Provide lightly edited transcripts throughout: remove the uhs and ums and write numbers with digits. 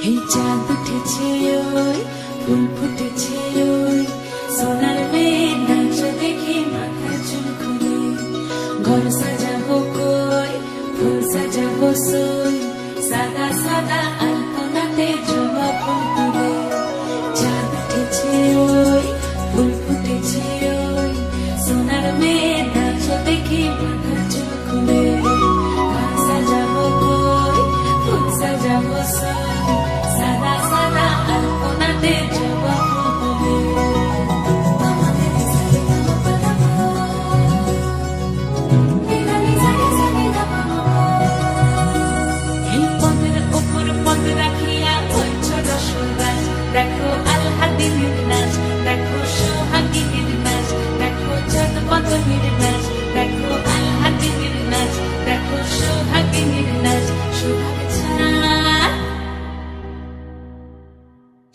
এই চাঁদ উঠেছে ওই ফুল ফুটেছে ওই সোনার মেয়ে নাচ দেখে মাথা চুল খুলে ঘর সাজাবো কই ফুল সাজাবো সই সাদা সাদা আলপনাতে জবা ফুল তুলে চাঁদ উঠেছে ওই ফুল ফুটেছে ওই সোনার মেয়ে নাচ দেখে মাথা চুল খুলে ঘর সাজাবো কই ফুল সাজাবো সই সাদা সাদা আলপনাতে জবা ফুল তুলে এই পদের উপর পদ রাখিয়া হইছ রসরাজ দেখো আলহাদিনের নাচ দেখো সোহাগিনীর নাচ দেখো চাঁদ বদনের নাচ দেখো আলহাদিনের নাচ দেখো সোহাগিনীর নাচ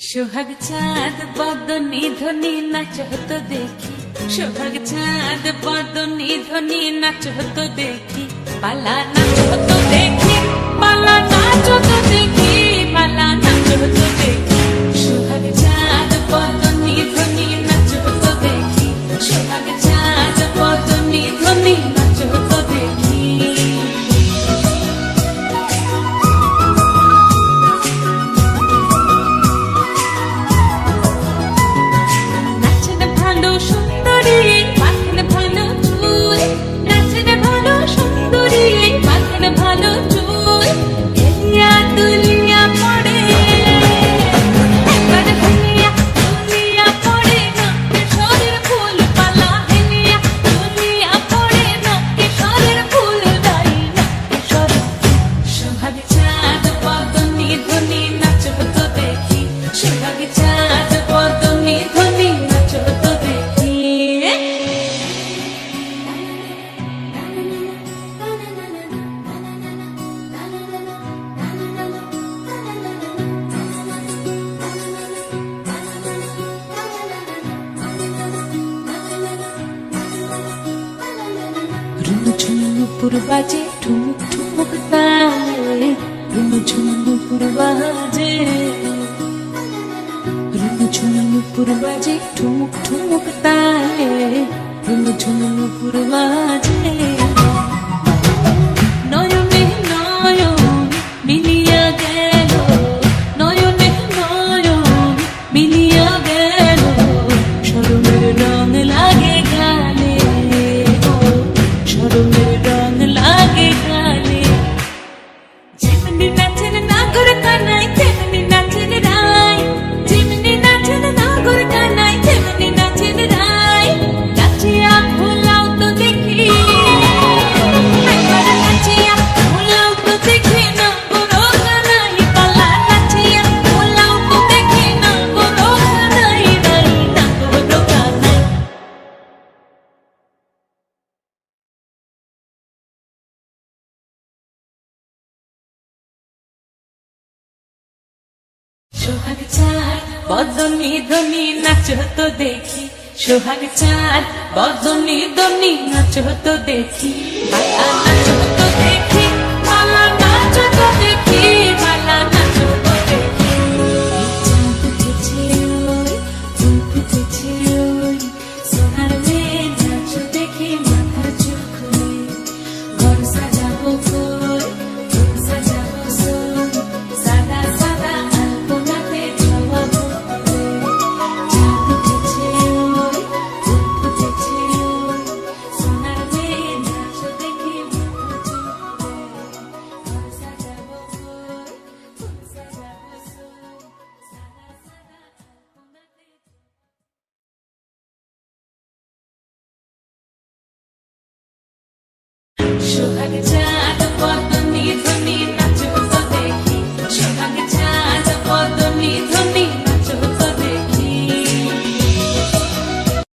সোহাগ চাঁদ বদনী ধ্বনি নাচ হতো দেখি সোহাগ চাঁদ বদনী ধ্বনি নাচ হতো দেখি পালা নাচ হতো দেখি পালা নাচ হতো দেখি পালা নাচ হতো দেখি সোহাগ চাঁদ বদনী ধ্বনি নাচ হতো দেখি সোহাগ চাঁদ বদনী ধ্বনি নাচ হতো দেখি ঝুমুর বাজে ঠুমুক ঠুমুক তালে ঝুমুর বাজে ঝুমুর বাজে ঠুমুক ঠুমুক তালে ঝুমুর বাজে নয়নে নয়ন মিলিয়া গেল নয়নে নয়ন মিলিয়া গেল শরমের রং লাগে গালে শরমের রং লাগে গালে যেমনি নাচেন নাগর কানাই তেমনি নাচেন রায় যেমনি নাচেন নাগর কানাই তেমনি নাচেন রায় নাচিয়া ভোলাও তো দেখি একবার নাচিয়া ভোলাও তো দেখি নাগর কানাই পালা নাচিয়া ভোলাও তো দেখি নাগর কানাই রাই নাগর কানাই সোহাগ চাঁদ বদনী ধ্বনি নাচ হতো দেখি সোহাগ চাঁদ বদনী ধ্বনি নাচ হতো দেখি পালা নাচ হতো দেখি পালা নাচ হতো দেখি পালা নাচ হতো দেখি চাঁদ উঠেছে ওই ফুল ফুটেছে ওই সোনার মেয়ে নাচ দেখি মাথা চুল খুলে ঘর সাজাবো কই ফুল সাজাবো সই সাদা সাদা আলপনাতে জবা ফুল তুলে চাঁদ উঠেছে ওই ফুল ফুটেছে ওই সোনার মেয়ে নাচ দেখি মাথা চুল খুলে ঘর সাজাবো কই ফুল সাজাবো সই সাদা সাদা আলপনাতে সোহাগ